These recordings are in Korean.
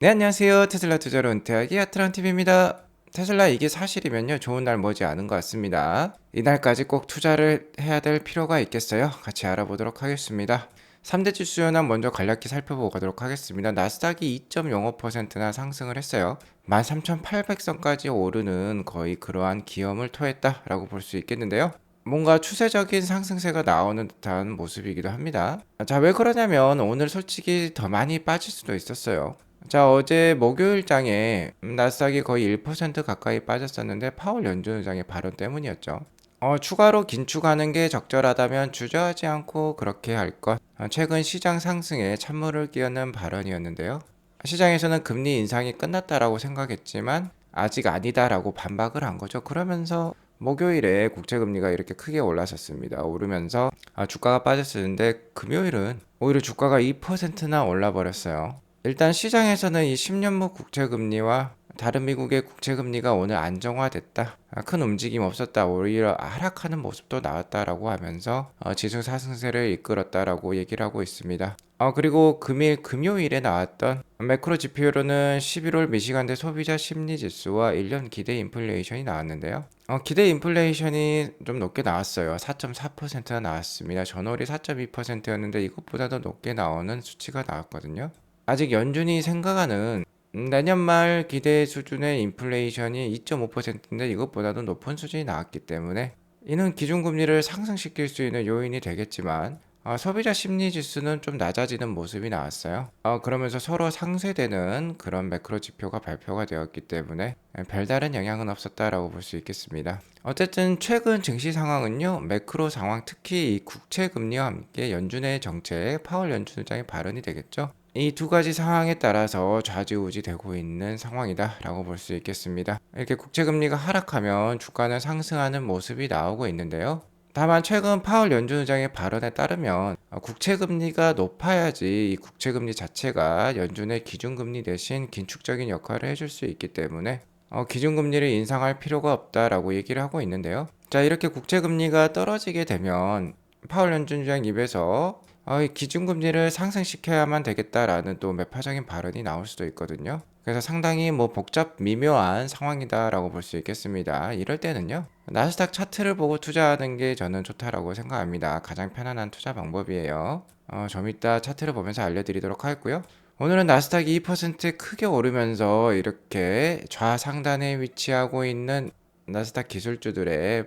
네, 안녕하세요. 테슬라 투자로 은퇴하기 아트란TV입니다. 테슬라 이게 사실이면요, 좋은 날 머지 않은 것 같습니다. 이날까지 꼭 투자를 해야 될 필요가 있겠어요? 같이 알아보도록 하겠습니다. 3대 지수 현황 먼저 간략히 살펴보고 가도록 하겠습니다. 나스닥이 2.05%나 상승을 했어요. 13,800선까지 오르는 거의 그러한 기염을 토했다라고 볼 수 있겠는데요. 뭔가 추세적인 상승세가 나오는 듯한 모습이기도 합니다. 자, 왜 그러냐면 오늘 솔직히 더 많이 빠질 수도 있었어요. 자, 어제 목요일장에 나스닥이 거의 1% 가까이 빠졌었는데 파월 연준의장의 발언 때문이었죠. 추가로 긴축하는 게 적절하다면 주저하지 않고 그렇게 할 것. 최근 시장 상승에 찬물을 끼얹는 발언이었는데요. 시장에서는 금리 인상이 끝났다라고 생각했지만 아직 아니다라고 반박을 한 거죠. 그러면서 목요일에 국채금리가 이렇게 크게 올라섰습니다. 오르면서 주가가 빠졌었는데 금요일은 오히려 주가가 2%나 올라 버렸어요. 일단 시장에서는 이 10년물 국채금리와 다른 미국의 국채금리가 오늘 안정화됐다. 큰 움직임 없었다. 오히려 하락하는 모습도 나왔다라고 하면서 지수 상승세를 이끌었다라고 얘기를 하고 있습니다. 그리고 금요일에 나왔던 매크로 지표로는 11월 미시간대 소비자 심리 지수와 1년 기대 인플레이션이 나왔는데요. 기대 인플레이션이 좀 높게 나왔어요. 4.4%나 나왔습니다. 전월이 4.2%였는데 이것보다 더 높게 나오는 수치가 나왔거든요. 아직 연준이 생각하는 내년 말 기대 수준의 인플레이션이 2.5%인데 이것보다도 높은 수준이 나왔기 때문에 이는 기준금리를 상승시킬 수 있는 요인이 되겠지만 소비자 심리 지수는 좀 낮아지는 모습이 나왔어요. 그러면서 서로 상쇄되는 그런 매크로 지표가 발표가 되었기 때문에 별다른 영향은 없었다라고 볼 수 있겠습니다. 어쨌든 최근 증시 상황은요, 매크로 상황, 특히 이 국채 금리와 함께 연준의 정책, 파월 연준 의장의 발언이 되겠죠. 이 두 가지 상황에 따라서 좌지우지 되고 있는 상황이다라고 볼 수 있겠습니다. 이렇게 국채금리가 하락하면 주가는 상승하는 모습이 나오고 있는데요. 다만 최근 파월 연준 의장의 발언에 따르면 국채금리가 높아야지 이 국채금리 자체가 연준의 기준금리 대신 긴축적인 역할을 해줄 수 있기 때문에 기준금리를 인상할 필요가 없다라고 얘기를 하고 있는데요. 자, 이렇게 국채금리가 떨어지게 되면 파월 연준 의장 입에서 이 기준금리를 상승시켜야만 되겠다라는 또 매파적인 발언이 나올 수도 있거든요. 그래서 상당히 복잡 미묘한 상황이다라고 볼 수 있겠습니다. 이럴 때는요, 나스닥 차트를 보고 투자하는 게 저는 좋다라고 생각합니다. 가장 편안한 투자 방법이에요. 좀 이따 차트를 보면서 알려드리도록 하겠고요. 오늘은 나스닥이 2% 크게 오르면서 이렇게 좌상단에 위치하고 있는 나스닥 기술주들의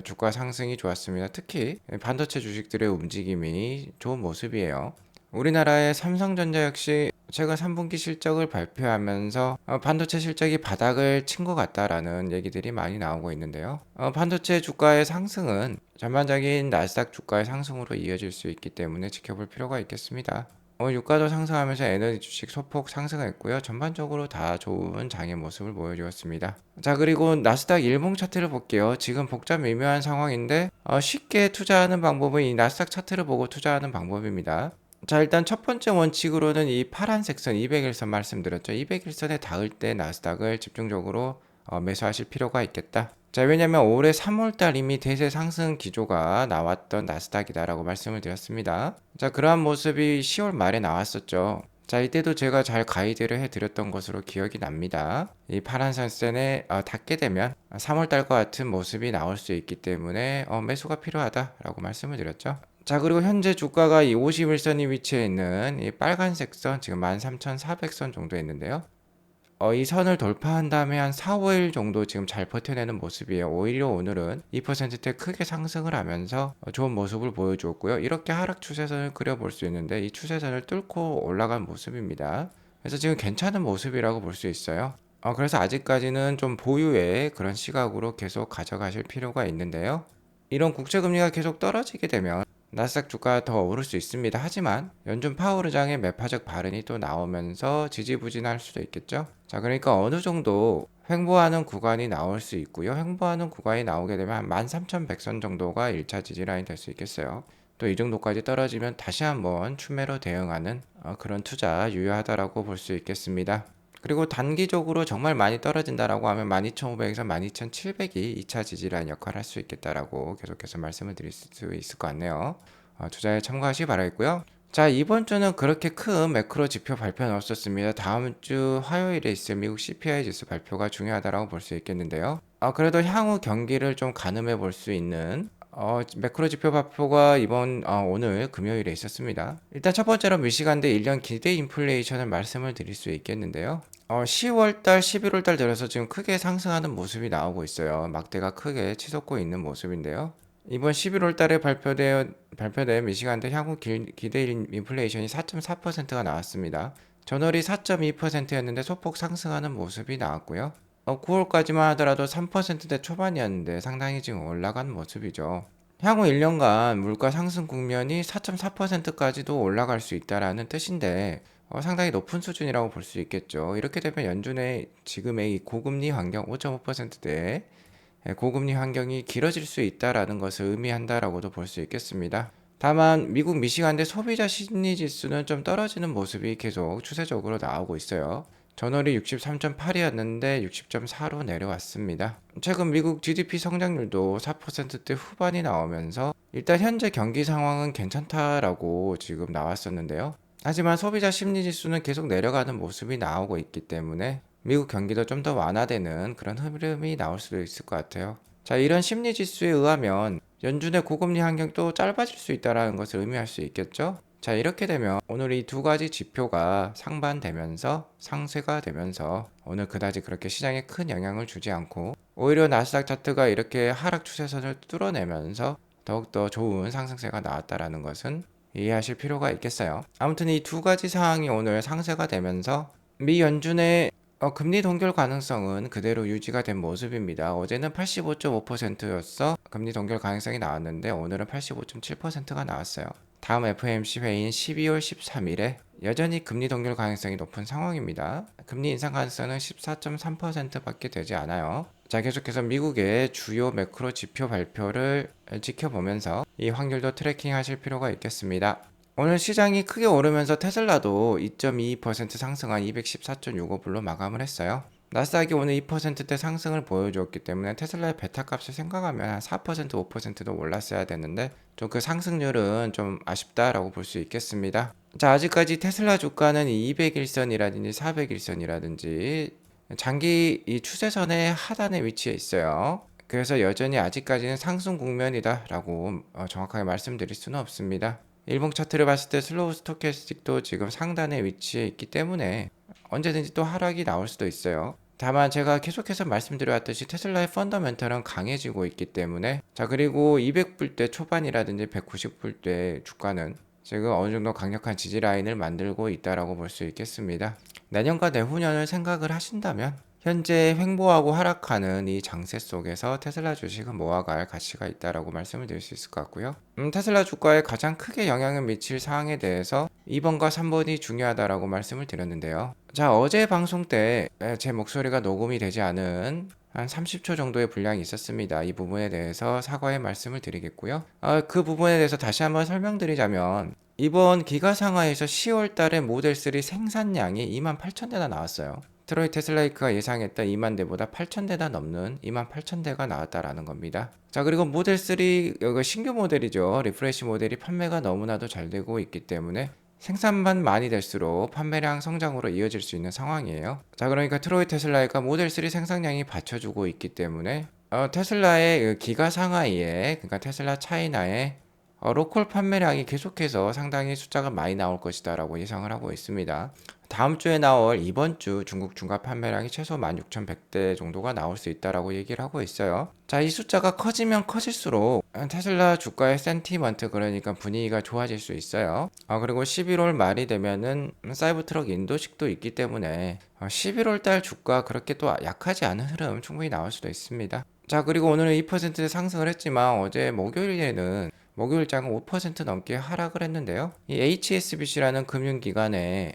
주가 상승이 좋았습니다. 특히 반도체 주식들의 움직임이 좋은 모습이에요. 우리나라의 삼성전자 역시 최근 3분기 실적을 발표하면서 반도체 실적이 바닥을 친 것 같다라는 얘기들이 많이 나오고 있는데요. 반도체 주가의 상승은 전반적인 나스닥 주가의 상승으로 이어질 수 있기 때문에 지켜볼 필요가 있겠습니다. 유가도 상승하면서 에너지 주식 소폭 상승했고요. 전반적으로 다 좋은 장의 모습을 보여주었습니다. 자, 그리고 나스닥 일봉 차트를 볼게요. 지금 복잡 미묘한 상황인데 쉽게 투자하는 방법은 이 나스닥 차트를 보고 투자하는 방법입니다. 자, 일단 첫 번째 원칙으로는 이 파란색 선 200일선 말씀드렸죠. 200일선에 닿을 때 나스닥을 집중적으로 매수하실 필요가 있겠다. 자, 왜냐면 올해 3월달 이미 대세 상승 기조가 나왔던 나스닥이다라고 말씀을 드렸습니다. 자, 그러한 모습이 10월 말에 나왔었죠. 자, 이때도 제가 잘 가이드를 해드렸던 것으로 기억이 납니다. 이 파란 선선에 닿게 되면 3월달과 같은 모습이 나올 수 있기 때문에 매수가 필요하다라고 말씀을 드렸죠. 자, 그리고 현재 주가가 이 51선이 위치해 있는 이 빨간색 선, 지금 13,400선 정도 있는데요. 이 선을 돌파한 다음에 한 4, 5일 정도 지금 잘 버텨내는 모습이에요. 오히려 오늘은 2%대 크게 상승을 하면서 좋은 모습을 보여주었고요. 이렇게 하락 추세선을 그려볼 수 있는데 이 추세선을 뚫고 올라간 모습입니다. 그래서 지금 괜찮은 모습이라고 볼 수 있어요. 그래서 아직까지는 좀 보유의 그런 시각으로 계속 가져가실 필요가 있는데요. 이런 국채금리가 계속 떨어지게 되면 나스닥 주가가 더 오를 수 있습니다. 하지만 연준 파월 의장의 매파적 발언이 또 나오면서 지지부진할 수도 있겠죠. 자, 그러니까 어느 정도 횡보하는 구간이 나올 수 있고요. 횡보하는 구간이 나오게 되면 한 13,100선 정도가 1차 지지라인 될 수 있겠어요. 또 이 정도까지 떨어지면 다시 한번 추매로 대응하는 그런 투자 유효하다라고 볼 수 있겠습니다. 그리고 단기적으로 정말 많이 떨어진다라고 하면 12,500에서 12,700이 2차 지지라인 역할을 할 수 있겠다라고 계속해서 말씀을 드릴 수 있을 것 같네요. 투자에 참고하시기 바라겠고요. 자, 이번 주는 그렇게 큰 매크로 지표 발표는 없었습니다. 다음 주 화요일에 있을 미국 CPI 지수 발표가 중요하다고 볼 수 있겠는데요. 그래도 향후 경기를 좀 가늠해 볼 수 있는 매크로 지표 발표가 오늘 금요일에 있었습니다. 일단 첫 번째로 미시간대 1년 기대 인플레이션을 말씀을 드릴 수 있겠는데요. 10월달, 11월달 들어서 지금 크게 상승하는 모습이 나오고 있어요. 막대가 크게 치솟고 있는 모습인데요. 이번 11월 달에 발표된 미시간대 향후 기대 인플레이션이 4.4%가 나왔습니다. 전월이 4.2%였는데 소폭 상승하는 모습이 나왔고요. 9월까지만 하더라도 3%대 초반이었는데 상당히 지금 올라간 모습이죠. 향후 1년간 물가 상승 국면이 4.4%까지도 올라갈 수 있다라는 뜻인데 상당히 높은 수준이라고 볼 수 있겠죠. 이렇게 되면 연준의 지금의 이 고금리 환경 5.5%대에 고금리 환경이 길어질 수 있다라는 것을 의미한다라고도 볼 수 있겠습니다. 다만 미국 미시간대 소비자 심리 지수는 좀 떨어지는 모습이 계속 추세적으로 나오고 있어요. 전월이 63.8이었는데 60.4로 내려왔습니다. 최근 미국 GDP 성장률도 4%대 후반이 나오면서 일단 현재 경기 상황은 괜찮다라고 지금 나왔었는데요. 하지만 소비자 심리 지수는 계속 내려가는 모습이 나오고 있기 때문에 미국 경기도 좀 더 완화되는 그런 흐름이 나올 수도 있을 것 같아요. 자, 이런 심리 지수에 의하면 연준의 고금리 환경도 짧아질 수 있다는 것을 의미할 수 있겠죠? 자, 이렇게 되면 오늘 이 두 가지 지표가 상반되면서 상쇄가 되면서 오늘 그다지 그렇게 시장에 큰 영향을 주지 않고 오히려 나스닥 차트가 이렇게 하락 추세선을 뚫어내면서 더욱더 좋은 상승세가 나왔다라는 것은 이해하실 필요가 있겠어요. 아무튼 이 두 가지 상황이 오늘 상쇄가 되면서 미 연준의 금리 동결 가능성은 그대로 유지가 된 모습입니다. 어제는 85.5%였어 금리 동결 가능성이 나왔는데 오늘은 85.7%가 나왔어요. 다음 FOMC 회의인 12월 13일에 여전히 금리 동결 가능성이 높은 상황입니다. 금리 인상 가능성은 14.3%밖에 되지 않아요. 자, 계속해서 미국의 주요 매크로 지표 발표를 지켜보면서 이 확률도 트래킹 하실 필요가 있겠습니다. 오늘 시장이 크게 오르면서 테슬라도 2.22% 상승한 214.65불로 마감을 했어요. 나스닥이 오늘 2%대 상승을 보여주었기 때문에 테슬라의 베타 값을 생각하면 한 4%, 5%도 올랐어야 되는데 좀 그 상승률은 좀 아쉽다라고 볼 수 있겠습니다. 자, 아직까지 테슬라 주가는 200일선이라든지 400일선이라든지 장기 이 추세선의 하단에 위치해 있어요. 그래서 여전히 아직까지는 상승 국면이다라고 정확하게 말씀드릴 수는 없습니다. 일봉 차트를 봤을 때 슬로우 스토캐스틱도 지금 상단에 위치해 있기 때문에 언제든지 또 하락이 나올 수도 있어요. 다만 제가 계속해서 말씀드려왔듯이 테슬라의 펀더멘털은 강해지고 있기 때문에 자, 그리고 200불대 초반이라든지 190불대 주가는 지금 어느 정도 강력한 지지 라인을 만들고 있다라고 볼 수 있겠습니다. 내년과 내후년을 생각을 하신다면 현재 횡보하고 하락하는 이 장세 속에서 테슬라 주식은 모아갈 가치가 있다라고 말씀을 드릴 수 있을 것 같고요. 테슬라 주가에 가장 크게 영향을 미칠 사항에 대해서 2번과 3번이 중요하다라고 말씀을 드렸는데요. 자, 어제 방송 때 제 목소리가 녹음이 되지 않은 한 30초 정도의 분량이 있었습니다. 이 부분에 대해서 사과의 말씀을 드리겠고요. 그 부분에 대해서 다시 한번 설명드리자면 이번 기가상하에서 10월 달에 모델 3 생산량이 28,000대나 나왔어요. 트로이 테슬라이크가 예상했던 2만 대보다 8,000대나 넘는 28,000대가 나왔다라는 겁니다. 자, 그리고 모델 3 이거 신규 모델이죠. 리프레시 모델이 판매가 너무나도 잘 되고 있기 때문에 생산만 많이 될수록 판매량 성장으로 이어질 수 있는 상황이에요. 자, 그러니까 트로이 테슬라이크가 모델 3 생산량이 받쳐주고 있기 때문에 테슬라의 기가 상하이에 그러니까 테슬라 차이나의 로컬 판매량이 계속해서 상당히 숫자가 많이 나올 것이다 라고 예상을 하고 있습니다. 다음 주에 나올 이번 주 중국 중과 판매량이 최소 16,100대 정도가 나올 수 있다라고 얘기를 하고 있어요. 자, 이 숫자가 커지면 커질수록 테슬라 주가의 센티먼트 그러니까 분위기가 좋아질 수 있어요. 그리고 11월 말이 되면은 사이버트럭 인도식도 있기 때문에 11월 달 주가 그렇게 또 약하지 않은 흐름 충분히 나올 수도 있습니다. 자, 그리고 오늘은 2% 상승을 했지만 어제 목요일장은 5% 넘게 하락을 했는데요. 이 HSBC라는 금융기관에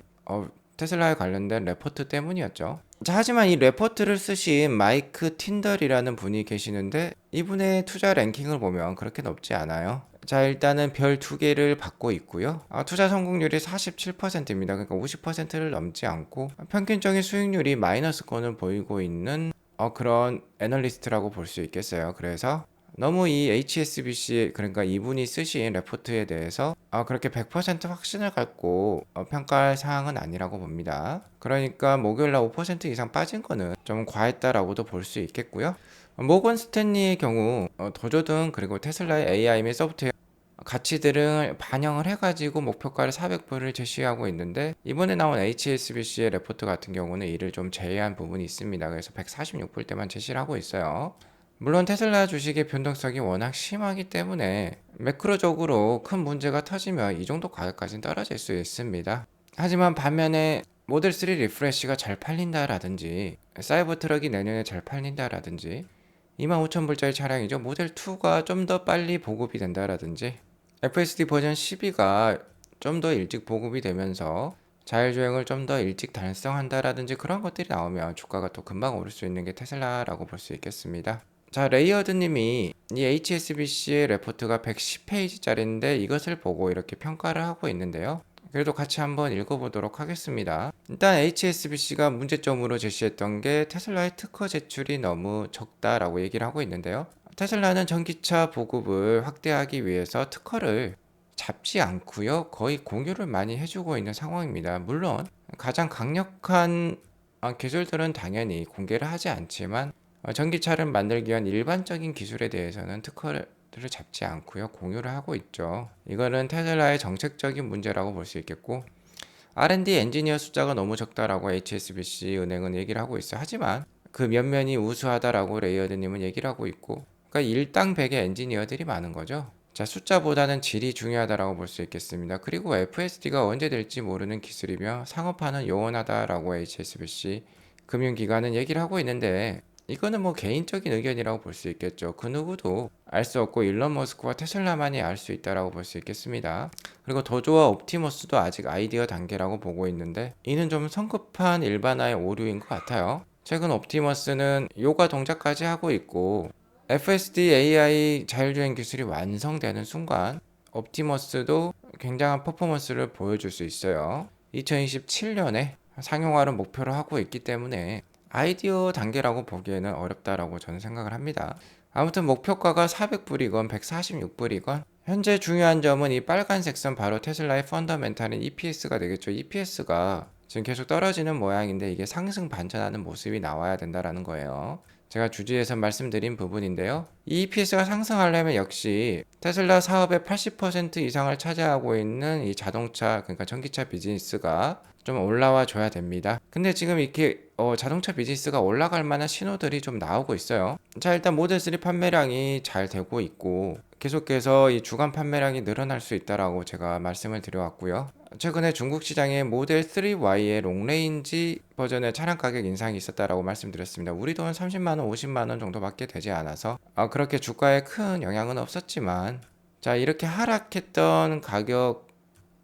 테슬라에 관련된 레포트 때문이었죠. 자, 하지만 이 레포트를 쓰신 마이크 틴덜이라는 분이 계시는데 이분의 투자 랭킹을 보면 그렇게 높지 않아요. 자, 일단은 별 2개를 받고 있고요. 투자 성공률이 47%입니다. 그러니까 50%를 넘지 않고 평균적인 수익률이 마이너스권을 보이고 있는 그런 애널리스트라고 볼 수 있겠어요. 그래서 너무 이 HSBC 그러니까 이분이 쓰신 레포트에 대해서 그렇게 100% 확신을 갖고 평가할 사항은 아니라고 봅니다. 그러니까 목요일날 5% 이상 빠진 거는 좀 과했다라고도 볼 수 있겠고요. 모건 스탠리의 경우 도조 등 그리고 테슬라의 AI 및 소프트웨어 가치들을 반영을 해가지고 목표가를 400불을 제시하고 있는데 이번에 나온 HSBC의 레포트 같은 경우는 이를 좀 제외한 부분이 있습니다. 그래서 146불대만 제시를 하고 있어요. 물론 테슬라 주식의 변동성이 워낙 심하기 때문에 매크로적으로 큰 문제가 터지면 이 정도 가격까지는 떨어질 수 있습니다. 하지만 반면에 모델 3 리프레시가 잘 팔린다라든지 사이버 트럭이 내년에 잘 팔린다라든지 25,000불짜리 차량이죠. 모델 2가 좀 더 빨리 보급이 된다라든지 FSD 버전 12가 좀 더 일찍 보급이 되면서 자율주행을 좀 더 일찍 달성한다라든지 그런 것들이 나오면 주가가 또 금방 오를 수 있는 게 테슬라라고 볼 수 있겠습니다. 자, 레이어드님이 이 HSBC의 레포트가 110페이지짜리인데 이것을 보고 이렇게 평가를 하고 있는데요. 그래도 같이 한번 읽어보도록 하겠습니다. 일단 HSBC가 문제점으로 제시했던 게 테슬라의 특허 제출이 너무 적다라고 얘기를 하고 있는데요. 테슬라는 전기차 보급을 확대하기 위해서 특허를 잡지 않고요. 거의 공유를 많이 해주고 있는 상황입니다. 물론 가장 강력한 기술들은 당연히 공개를 하지 않지만 전기차를 만들기 위한 일반적인 기술에 대해서는 특허를 잡지 않고요. 공유를 하고 있죠. 이거는 테슬라의 정책적인 문제라고 볼 수 있겠고 R&D 엔지니어 숫자가 너무 적다라고 HSBC 은행은 얘기를 하고 있어요. 하지만 그 면면이 우수하다라고 레이어드님은 얘기를 하고 있고 그러니까 일당 100의 엔지니어들이 많은 거죠. 자, 숫자보다는 질이 중요하다라고 볼 수 있겠습니다. 그리고 FSD가 언제 될지 모르는 기술이며 상업화는 요원하다라고 HSBC 금융기관은 얘기를 하고 있는데 이거는 뭐 개인적인 의견이라고 볼 수 있겠죠. 그 누구도 알 수 없고 일론 머스크와 테슬라만이 알 수 있다라고 볼 수 있겠습니다. 그리고 도조와 옵티머스도 아직 아이디어 단계라고 보고 있는데 이는 좀 성급한 일반화의 오류인 것 같아요. 최근 옵티머스는 요가 동작까지 하고 있고 FSD AI 자율주행 기술이 완성되는 순간 옵티머스도 굉장한 퍼포먼스를 보여줄 수 있어요. 2027년에 상용화를 목표로 하고 있기 때문에 아이디어 단계라고 보기에는 어렵다라고 저는 생각을 합니다. 아무튼 목표가가 400불이건 146불이건 현재 중요한 점은 이 빨간색 선 바로 테슬라의 펀더멘탈인 EPS가 되겠죠. EPS가 지금 계속 떨어지는 모양인데 이게 상승 반전하는 모습이 나와야 된다라는 거예요. 제가 주지에서 말씀드린 부분인데요. 이 EPS가 상승하려면 역시 테슬라 사업의 80% 이상을 차지하고 있는 이 자동차 그러니까 전기차 비즈니스가 좀 올라와 줘야 됩니다. 근데 지금 이렇게 자동차 비즈니스가 올라갈 만한 신호들이 좀 나오고 있어요. 자, 일단 모델 3 판매량이 잘 되고 있고 계속해서 이 주간 판매량이 늘어날 수 있다라고 제가 말씀을 드려왔고요. 최근에 중국 시장에 모델 3Y의 롱레인지 버전의 차량 가격 인상이 있었다라고 말씀드렸습니다. 우리 돈 30만원, 50만원 정도밖에 되지 않아서 그렇게 주가에 큰 영향은 없었지만 자, 이렇게 하락했던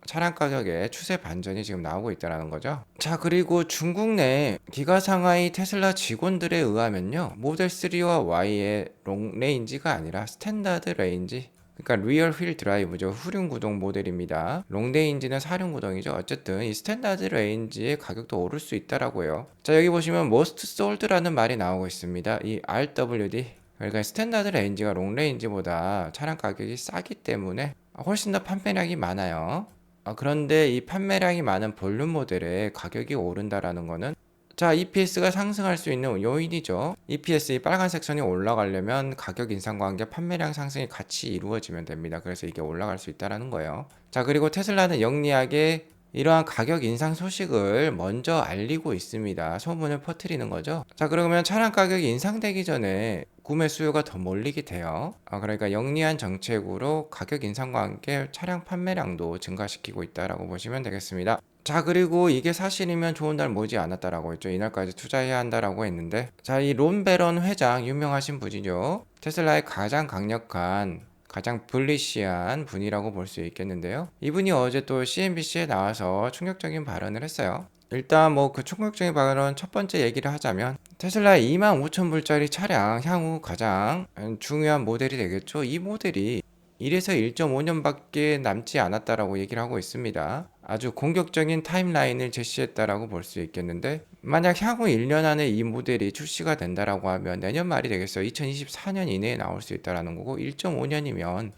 차량 가격의 추세 반전이 지금 나오고 있다는 거죠. 자, 그리고 중국 내 기가 상하이 테슬라 직원들에 의하면요. 모델 3와 Y의 롱레인지가 아니라 스탠다드 레인지 그러니까 리얼 휠 드라이브죠. 후륜 구동 모델입니다. 롱레인지는 사륜 구동이죠. 어쨌든 이 스탠다드 레인지의 가격도 오를 수 있다라고 해요. 자, 여기 보시면 most sold라는 말이 나오고 있습니다. 이 RWD 그러니까 스탠다드 레인지가 롱레인지보다 차량 가격이 싸기 때문에 훨씬 더 판매량이 많아요. 그런데 이 판매량이 많은 볼륨 모델의 가격이 오른다라는 거는 자, EPS가 상승할 수 있는 요인이죠. EPS 이 빨간색 선이 올라가려면 가격 인상과 함께 판매량 상승이 같이 이루어지면 됩니다. 그래서 이게 올라갈 수 있다라는 거예요. 자, 그리고 테슬라는 영리하게 이러한 가격 인상 소식을 먼저 알리고 있습니다. 소문을 퍼뜨리는 거죠. 자, 그러면 차량 가격이 인상되기 전에 구매 수요가 더 몰리게 돼요. 그러니까 영리한 정책으로 가격 인상과 함께 차량 판매량도 증가시키고 있다라고 보시면 되겠습니다. 자, 그리고 이게 사실이면 좋은 날 머지 않았다라고 했죠. 이날까지 투자해야 한다라고 했는데 자, 이 론 베런 회장 유명하신 분이죠. 테슬라의 가장 강력한 가장 불리시한 분이라고 볼 수 있겠는데요. 이분이 어제 또 CNBC에 나와서 충격적인 발언을 했어요. 일단 뭐 그 충격적인 발언 첫 번째 얘기를 하자면 테슬라의 25,000불짜리 차량 향후 가장 중요한 모델이 되겠죠. 이 모델이 1에서 1.5년밖에 남지 않았다라고 얘기를 하고 있습니다. 아주 공격적인 타임라인을 제시했다라고 볼 수 있겠는데, 만약 향후 1년 안에 이 모델이 출시가 된다라고 하면 내년 말이 되겠어요. 2024년 이내에 나올 수 있다라는 거고, 1.5년이면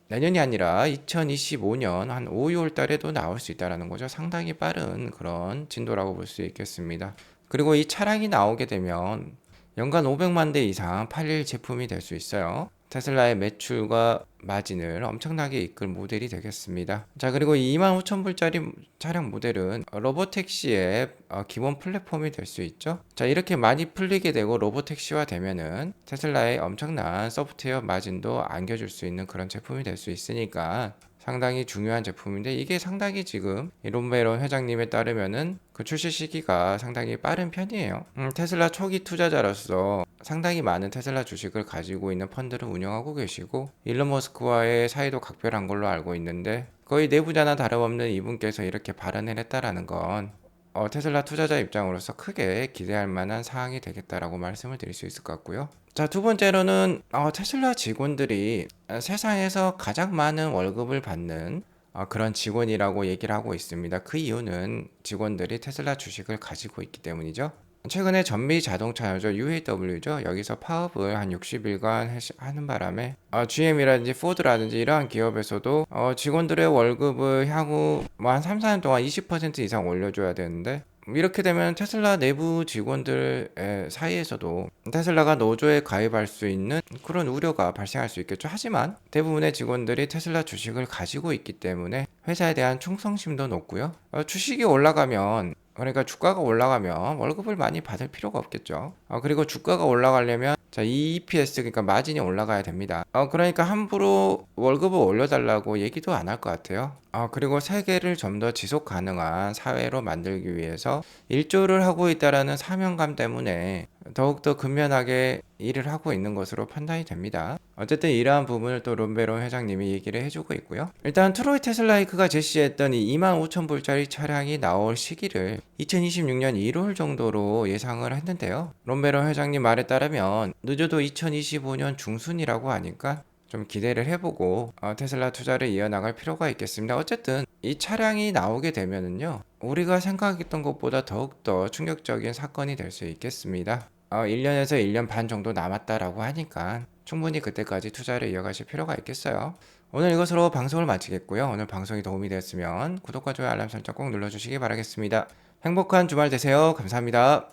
내년이 아니라 2025년 한 5, 6월 달에도 나올 수 있다라는 거죠. 상당히 빠른 그런 진도라고 볼 수 있겠습니다. 그리고 이 차량이 나오게 되면 연간 500만 대 이상 팔릴 제품이 될 수 있어요. 테슬라의 매출과 마진을 엄청나게 이끌 모델이 되겠습니다. 자, 그리고 이 25,000불짜리 차량 모델은 로보택시의 기본 플랫폼이 될 수 있죠. 자, 이렇게 많이 풀리게 되고 로보택시화 되면은 테슬라의 엄청난 소프트웨어 마진도 안겨줄 수 있는 그런 제품이 될 수 있으니까 상당히 중요한 제품인데, 이게 상당히 지금 롬베론 회장님에 따르면은 그 출시 시기가 상당히 빠른 편이에요. 테슬라 초기 투자자로서 상당히 많은 테슬라 주식을 가지고 있는 펀드를 운영하고 계시고, 일론 머스크와의 사이도 각별한 걸로 알고 있는데, 거의 내부자나 다름없는 이분께서 이렇게 발언을 했다라는 건 테슬라 투자자 입장으로서 크게 기대할 만한 사항이 되겠다라고 말씀을 드릴 수 있을 것 같고요. 자, 두 번째로는 테슬라 직원들이 세상에서 가장 많은 월급을 받는 그런 직원이라고 얘기를 하고 있습니다. 그 이유는 직원들이 테슬라 주식을 가지고 있기 때문이죠. 최근에 전미 자동차죠, UAW죠. 여기서 파업을 한 60일간 하는 바람에 GM이라든지 포드라든지 이러한 기업에서도 직원들의 월급을 향후 뭐 한 3, 4년 동안 20% 이상 올려줘야 되는데, 이렇게 되면 테슬라 내부 직원들 사이에서도 테슬라가 노조에 가입할 수 있는 그런 우려가 발생할 수 있겠죠. 하지만 대부분의 직원들이 테슬라 주식을 가지고 있기 때문에 회사에 대한 충성심도 높고요. 주식이 올라가면, 그러니까 주가가 올라가면 월급을 많이 받을 필요가 없겠죠. 그리고 주가가 올라가려면 자, 이 EPS, 그러니까 마진이 올라가야 됩니다. 그러니까 함부로 월급을 올려달라고 얘기도 안 할 것 같아요. 그리고 세계를 좀 더 지속 가능한 사회로 만들기 위해서 일조를 하고 있다라는 사명감 때문에 더욱더 근면하게 일을 하고 있는 것으로 판단이 됩니다. 어쨌든 이러한 부분을 또 롬베론 회장님이 얘기를 해주고 있고요. 일단 트로이 테슬라이크가 제시했던 이 25,000불짜리 차량이 나올 시기를 2026년 1월 정도로 예상을 했는데요. 롬베론 회장님 말에 따르면 늦어도 2025년 중순이라고 하니까 좀 기대를 해보고 테슬라 투자를 이어나갈 필요가 있겠습니다. 어쨌든 이 차량이 나오게 되면은요, 우리가 생각했던 것보다 더욱더 충격적인 사건이 될 수 있겠습니다. 1년에서 1년 반 정도 남았다라고 하니까 충분히 그때까지 투자를 이어가실 필요가 있겠어요. 오늘 이것으로 방송을 마치겠고요. 오늘 방송이 도움이 되었으면 구독과 좋아요, 알람 설정 꼭 눌러주시기 바라겠습니다. 행복한 주말 되세요. 감사합니다.